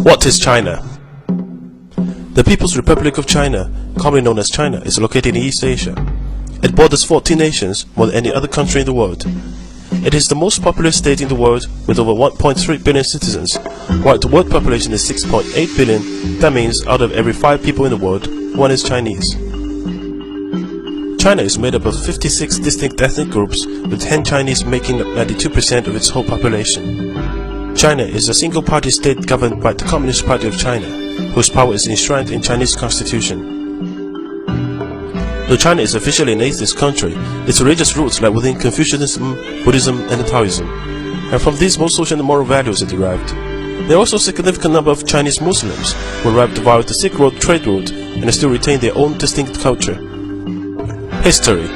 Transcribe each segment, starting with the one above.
What is China? The People's Republic of China, commonly known as China, is located in East Asia. It borders 14 nations, more than any other country in the world. It is the most populous state in the world, with over 1.3 billion citizens. While the world population is 6.8 billion, that means out of every 5 people in the world, 1 is Chinese. China is made up of 56 distinct ethnic groups, with Han Chinese making up 92% of its whole population. China is a single-party state governed by the Communist Party of China, whose power is enshrined in Chinese constitution. Though China is officially an atheist country, its religious roots lie within Confucianism, Buddhism, and Taoism, and from these most social and moral values are derived. There are also a significant number of Chinese Muslims who arrived via the Silk Road trade route and still retain their own distinct culture. History.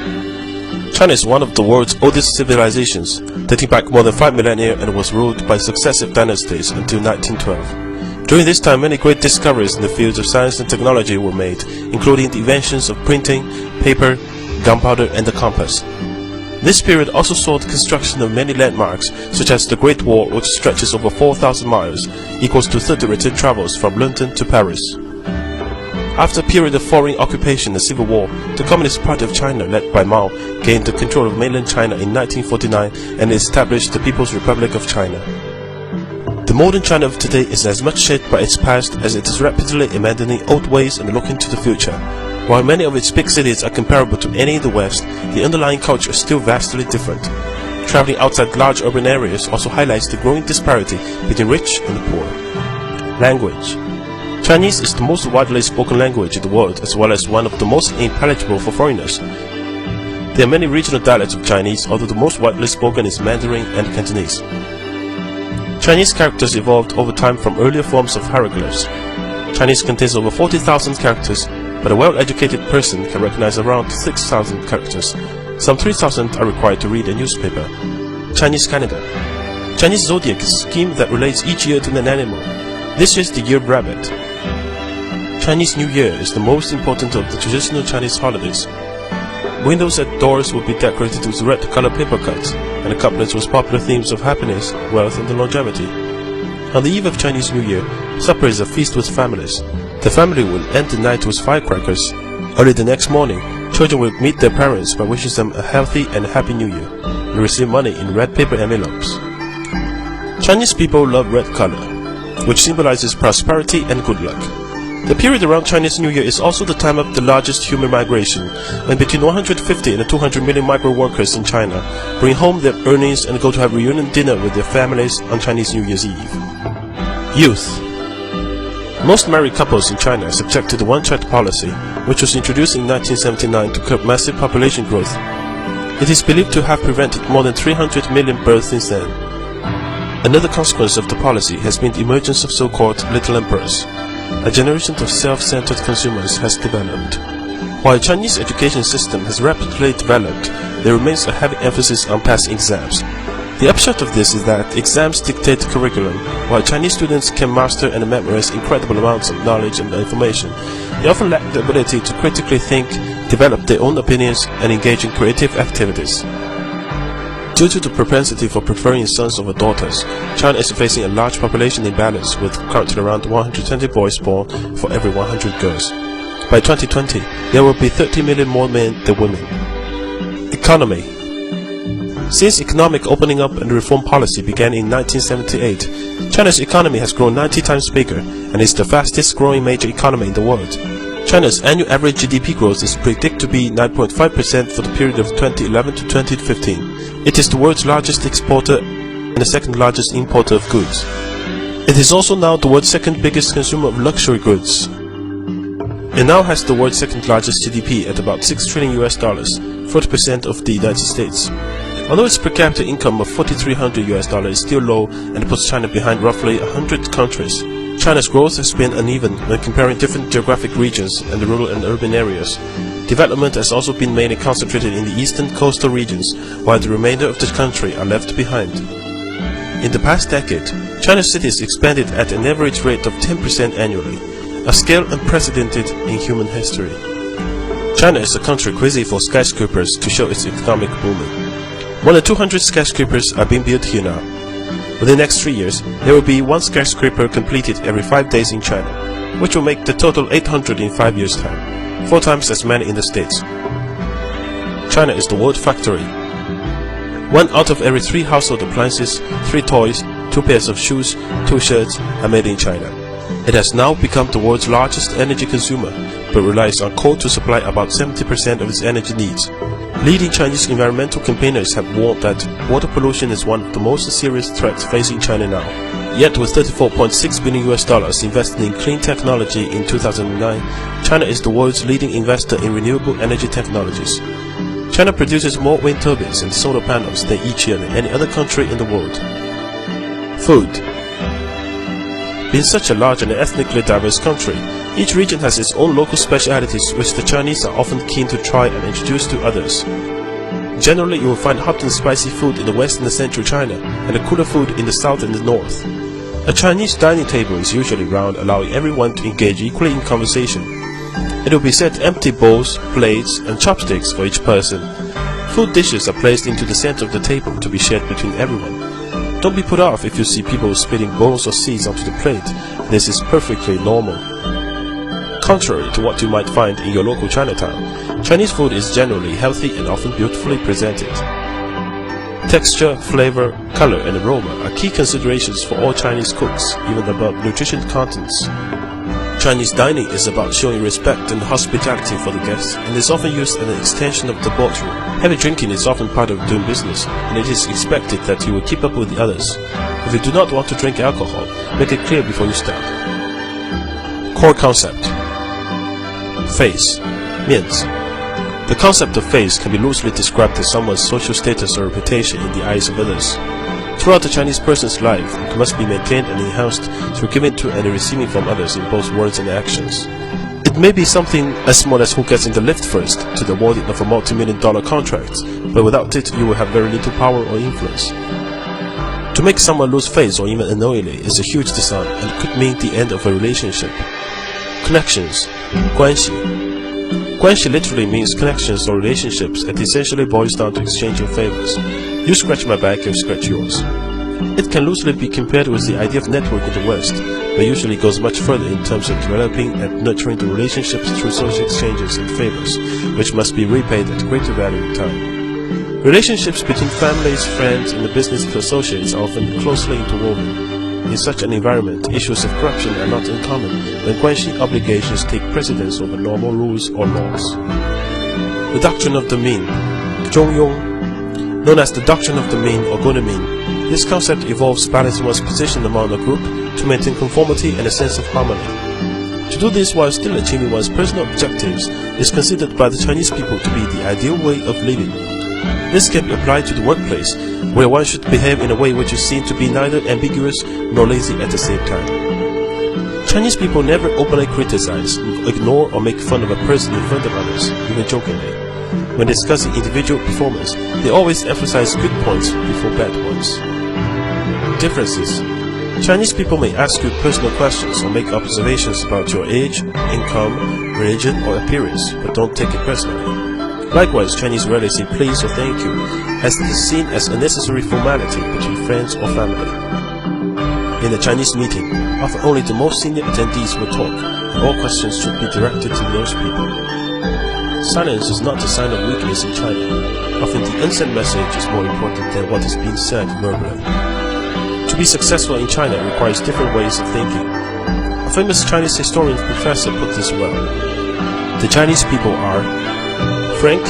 China is one of the world's oldest civilizations, dating back more than 5 millennia and was ruled by successive dynasties until 1912. During this time, many great discoveries in the fields of science and technology were made, including the inventions of printing, paper, gunpowder, and the compass. This period also saw the construction of many landmarks, such as the Great Wall, which stretches over 4,000 miles, equals to 30 return travels from London to Paris. After a period of foreign occupation and civil war, the Communist Party of China, led by Mao, gained the control of mainland China in 1949 and established the People's Republic of China. The modern China of today is as much shaped by its past as it is rapidly abandoning old ways and looking to the future. While many of its big cities are comparable to any in the West, the underlying culture is still vastly different. Traveling outside large urban areas also highlights the growing disparity between rich and poor. Language. Chinese is the most widely spoken language in the world, as well as one of the most intelligible for foreigners. There are many regional dialects of Chinese, although the most widely spoken is Mandarin and Cantonese. Chinese characters evolved over time from earlier forms of hieroglyphs. Chinese contains over 40,000 characters, but a well-educated person can recognize around 6,000 characters. Some 3,000 are required to read a newspaper. Chinese calendar. Chinese zodiac is a scheme that relates each year to an animal. This is the year of rabbit. Chinese New Year is the most important of the traditional Chinese holidays. Windows and doors will be decorated with red-colored paper cuts, and the couplets with popular themes of happiness, wealth, and longevity. On the eve of Chinese New Year, supper is a feast with families. The family will end the night with firecrackers. Early the next morning, children will meet their parents by wishing them a healthy and happy New Year, and receive money in red paper envelopes. Chinese people love red color, which symbolizes prosperity and good luck. The period around Chinese New Year is also the time of the largest human migration, when between 150 and 200 million migrant workers in China bring home their earnings and go to have reunion dinner with their families on Chinese New Year's Eve. Youth. Most married couples in China are subject to the one-child policy, which was introduced in 1979 to curb massive population growth. It is believed to have prevented more than 300 million births since then. Another consequence of the policy has been the emergence of so-called little emperors. A generation of self-centered consumers has developed. While the Chinese education system has rapidly developed, there remains a heavy emphasis on passing exams. The upshot of this is that exams dictate the curriculum. While Chinese students can master and memorize incredible amounts of knowledge and information, they often lack the ability to critically think, develop their own opinions, and engage in creative activities. Due to the propensity for preferring sons over daughters, China is facing a large population imbalance, with currently around 120 boys born for every 100 girls. By 2020, there will be 30 million more men than women. Economy. Since economic opening up and reform policy began in 1978, China's economy has grown 90 times bigger and is the fastest growing major economy in the world. China's annual average GDP growth is predicted to be 9.5% for the period of 2011 to 2015. It is the world's largest exporter and the second largest importer of goods. It is also now the world's second biggest consumer of luxury goods. It now has the world's second largest GDP at about $6 trillion, 40% of the United States. Although its per capita income of $4,300 is still low and puts China behind roughly 100 countries, China's growth has been uneven when comparing different geographic regions and the rural and urban areas. Development has also been mainly concentrated in the eastern coastal regions, while the remainder of the country are left behind. In the past decade, China's cities expanded at an average rate of 10% annually, a scale unprecedented in human history. China is a country crazy for skyscrapers to show its economic booming. More than 200 skyscrapers are being built here now. Within the next 3 years, there will be 1 skyscraper completed every 5 days in China, which will make the total 800 in 5 years' time, 4 times as many in the States. China is the world factory. 1 out of every 3 household appliances, 3 toys, 2 pairs of shoes, 2 shirts are made in China. It has now become the world's largest energy consumer, but relies on coal to supply about 70% of its energy needs. Leading Chinese environmental campaigners have warned that water pollution is one of the most serious threats facing China now. Yet with $34.6 billion invested in clean technology in 2009, China is the world's leading investor in renewable energy technologies. China produces more wind turbines and solar panels than each year than any other country in the world. Food. Being such a large and ethnically diverse country, each region has its own local specialities which the Chinese are often keen to try and introduce to others. Generally, you will find hot and spicy food in the west and the central China, and a cooler food in the south and the north. A Chinese dining table is usually round, allowing everyone to engage equally in conversation. It will be set empty bowls, plates, and chopsticks for each person. Food dishes are placed into the center of the table to be shared between everyone. Don't be put off if you see people spitting bones or seeds onto the plate. This is perfectly normal. Contrary to what you might find in your local Chinatown, Chinese food is generally healthy and often beautifully presented. Texture, flavor, color, and aroma are key considerations for all Chinese cooks, even above nutrition contents. Chinese dining is about showing respect and hospitality for the guests, and is often used as an extension of the boardroom. Heavy drinking is often part of doing business, and it is expected that you will keep up with the others. If you do not want to drink alcohol, make it clear before you start. Core concept. Face. 面子. The concept of face can be loosely described as someone's social status or reputation in the eyes of others. Throughout the Chinese person's life, it must be maintained and enhanced through giving to and receiving from others in both words and actions. It may be something as small as who gets in the lift first to the awarding of a multi-million-dollar contract, but without it you will have very little power or influence. To make someone lose face or even unknowingly is a huge design and could mean the end of a relationship. Connections. 关系. 关系 literally means connections or relationships and essentially boils down to exchanging favors. You scratch my back, I'll scratch yours. It can loosely be compared with the idea of network in the West, but usually goes much further in terms of developing and nurturing the relationships through social exchanges and favors, which must be repaid at greater value in time. Relationships between families, friends, and the business of associates are often closely interwoven. In such an environment, issues of corruption are not uncommon when guanxi obligations take precedence over normal rules or laws. The doctrine of the mean, 中庸, known as the doctrine of the mean or good mean. This concept involves balancing one's position among a group to maintain conformity and a sense of harmony. To do this while still achieving one's personal objectives is considered by the Chinese people to be the ideal way of living. This can be applied to the workplace, where one should behave in a way which is seen to be neither ambiguous nor lazy at the same time. Chinese people never openly criticize, ignore, or make fun of a person in front of others, even jokingly. When discussing individual performance, they always emphasize good points before bad ones. Differences. Chinese people may ask you personal questions or make observations about your age, income, religion, or appearance, but don't take it personally. Likewise, Chinese rarely say please or thank you, as it is seen as a necessary formality between friends or family. In a Chinese meeting, often only the most senior attendees will talk, and all questions should be directed to those people. Silence is not a sign of weakness in China. Often the unsent message is more important than what is being said verbally. To be successful in China requires different ways of thinking. A famous Chinese historian professor put this well. The Chinese people are frank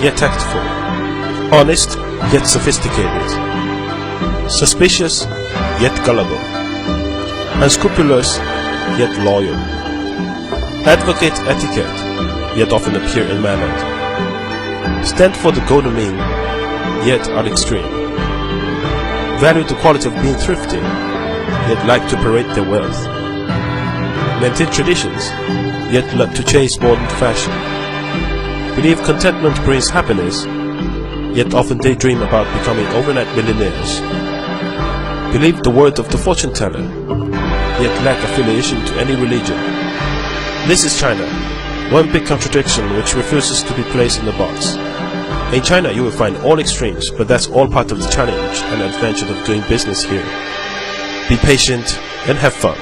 yet tactful, honest yet sophisticated, suspicious yet gullible, unscrupulous yet loyal, advocate etiquette yet often appear unmannered, stand for the golden mean yet are extreme, value the quality of being thrifty yet like to parade their wealth, maintain traditions yet love to chase modern fashion, believe contentment brings happiness, yet often daydream about becoming overnight millionaires. Believe the word of the fortune teller, yet lack affiliation to any religion. This is China, one big contradiction which refuses to be placed in a box. In China, you will find all extremes, but that's all part of the challenge and adventure of doing business here. Be patient and have fun.